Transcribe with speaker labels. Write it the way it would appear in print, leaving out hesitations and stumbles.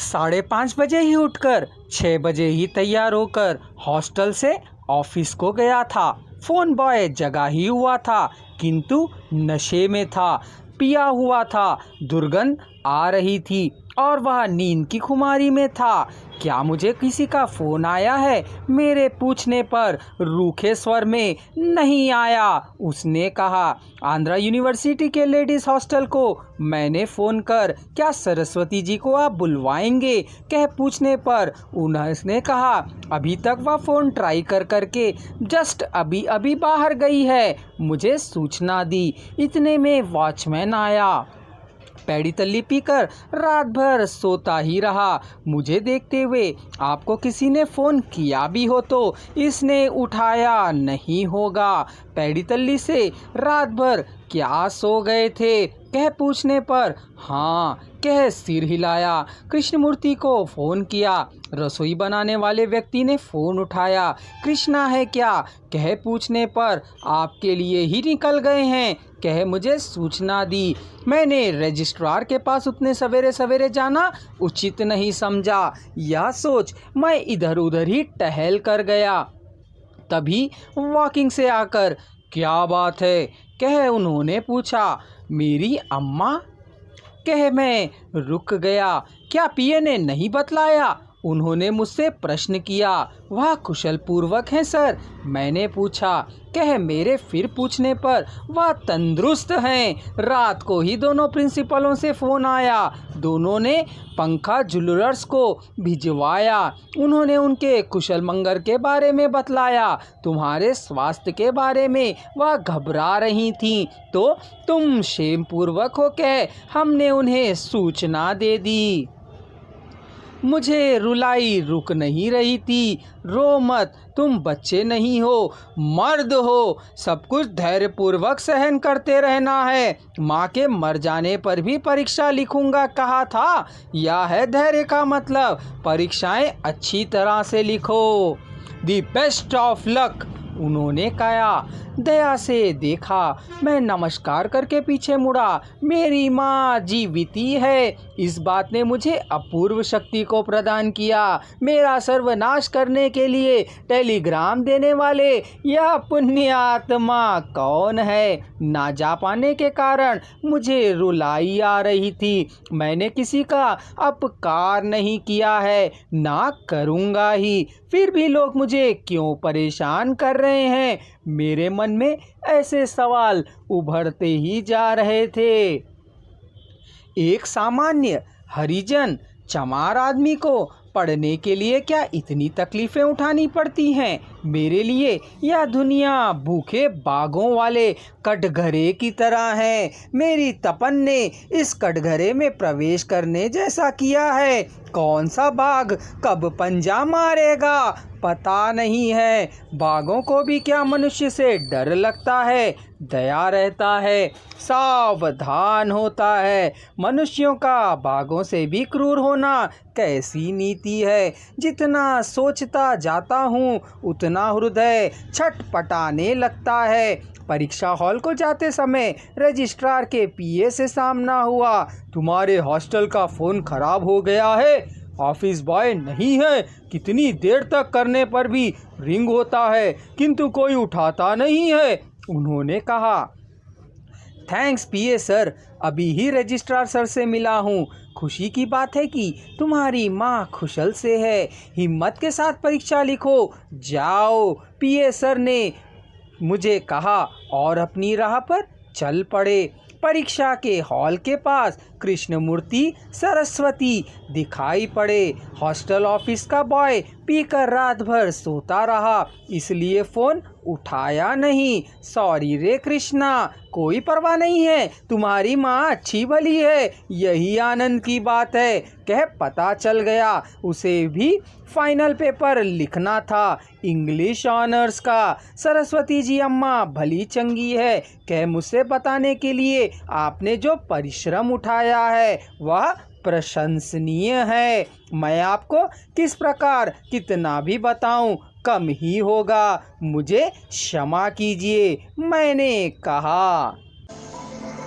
Speaker 1: 5:30 बजे ही उठकर 6 बजे ही तैयार होकर हॉस्टल से ऑफिस को गया था। फोन बॉय जगा ही हुआ था किंतु नशे में था, पिया हुआ था, दुर्गंध आ रही थी और वह नींद की खुमारी में था। क्या मुझे किसी का फ़ोन आया है? मेरे पूछने पर रूखे स्वर में नहीं आया। उसने कहा, आंध्रा यूनिवर्सिटी के लेडीज़ हॉस्टल को मैंने फ़ोन कर क्या सरस्वती जी को आप बुलवाएंगे कह पूछने पर उन्होंने कहा अभी तक वह फ़ोन ट्राई करके जस्ट अभी अभी बाहर गई है, मुझे सूचना दी। इतने में वॉचमैन आया। पैडी तल्ली पीकर रात भर सोता ही रहा। मुझे देखते हुए आपको किसी ने फ़ोन किया भी हो तो इसने उठाया नहीं होगा। पैडी तल्ली से रात भर क्या सो गए थे कह पूछने पर हाँ कह सिर हिलाया। कृष्णमूर्ति को फ़ोन किया। रसोई बनाने वाले व्यक्ति ने फ़ोन उठाया। कृष्णा है क्या कह पूछने पर आपके लिए ही निकल गए हैं कह मुझे सूचना दी। मैंने रजिस्ट्रार के पास उतने सवेरे सवेरे जाना उचित नहीं समझा। यह सोच मैं इधर उधर ही टहल कर गया। तभी वॉकिंग से आकर क्या बात है कह उन्होंने पूछा। मेरी अम्मा कह मैं रुक गया। क्या पीए ने नहीं बतलाया? उन्होंने मुझसे प्रश्न किया। वह कुशल पूर्वक हैं सर, मैंने पूछा। कह मेरे फिर पूछने पर वह तंदुरुस्त हैं। रात को ही दोनों प्रिंसिपलों से फ़ोन आया। दोनों ने पंखा ज्वेलर्स को भिजवाया। उन्होंने उनके कुशल मंगल के बारे में बतलाया। तुम्हारे स्वास्थ्य के बारे में वह घबरा रही थीं तो तुम क्षेम पूर्वक हो कह हमने उन्हें सूचना दे दी। मुझे रुलाई रुक नहीं रही थी। रो मत, तुम बच्चे नहीं हो, मर्द हो। सब कुछ धैर्यपूर्वक सहन करते रहना है। माँ के मर जाने पर भी परीक्षा लिखूंगा कहा था। यह है धैर्य का मतलब। परीक्षाएं अच्छी तरह से लिखो। दी बेस्ट ऑफ लक उन्होंने कहा। दया से देखा। मैं नमस्कार करके पीछे मुड़ा। मेरी माँ जीवित ही है। इस बात ने मुझे अपूर्व शक्ति को प्रदान किया। मेरा सर्वनाश करने के लिए टेलीग्राम देने वाले यह पुण्य आत्मा कौन है? ना जा पाने के कारण मुझे रुलाई आ रही थी। मैंने किसी का अपकार नहीं किया है, ना करूँगा ही। फिर भी लोग मुझे क्यों परेशान कर रहे हैं? मेरे मन में ऐसे सवाल उभरते ही जा रहे थे। एक सामान्य हरिजन चमार आदमी को पढ़ने के लिए क्या इतनी तकलीफ़ें उठानी पड़ती हैं? मेरे लिए यह दुनिया भूखे बागों वाले कटघरे की तरह है। मेरी तपन ने इस कटघरे में प्रवेश करने जैसा किया है। कौन सा बाघ कब पंजा मारेगा पता नहीं है। बाघों को भी क्या मनुष्य से डर लगता है, दया रहता है, सावधान होता है। मनुष्यों का बाघों से भी क्रूर होना कैसी नीति है। जितना सोचता जाता हूँ उतना हृदय छटपटाने लगता है। परीक्षा हॉल को जाते समय रजिस्ट्रार के पीए से सामना हुआ। तुम्हारे हॉस्टल का फ़ोन खराब हो गया है, ऑफिस बॉय नहीं है। कितनी देर तक करने पर भी रिंग होता है किंतु कोई उठाता नहीं है, उन्होंने कहा। थैंक्स पीए सर, अभी ही रजिस्ट्रार सर से मिला हूँ। खुशी की बात है कि तुम्हारी माँ कुशल से है। हिम्मत के साथ परीक्षा लिखो, जाओ, पीए सर ने मुझे कहा और अपनी राह पर चल पड़े। परीक्षा के हॉल के पास कृष्णमूर्ति सरस्वती दिखाई पड़े। हॉस्टल ऑफिस का बॉय पीकर रात भर सोता रहा, इसलिए फ़ोन उठाया नहीं। सॉरी रे कृष्णा, कोई परवाह नहीं है। तुम्हारी माँ अच्छी भली है, यही आनंद की बात है कह पता चल गया। उसे भी फाइनल पेपर लिखना था, इंग्लिश ऑनर्स का। सरस्वती जी अम्मा भली चंगी है कह मुझसे बताने के लिए आपने जो परिश्रम उठाया है वह प्रशंसनीय है। मैं आपको किस प्रकार कितना भी बताऊं कम ही होगा, मुझे क्षमा कीजिए, मैंने कहा।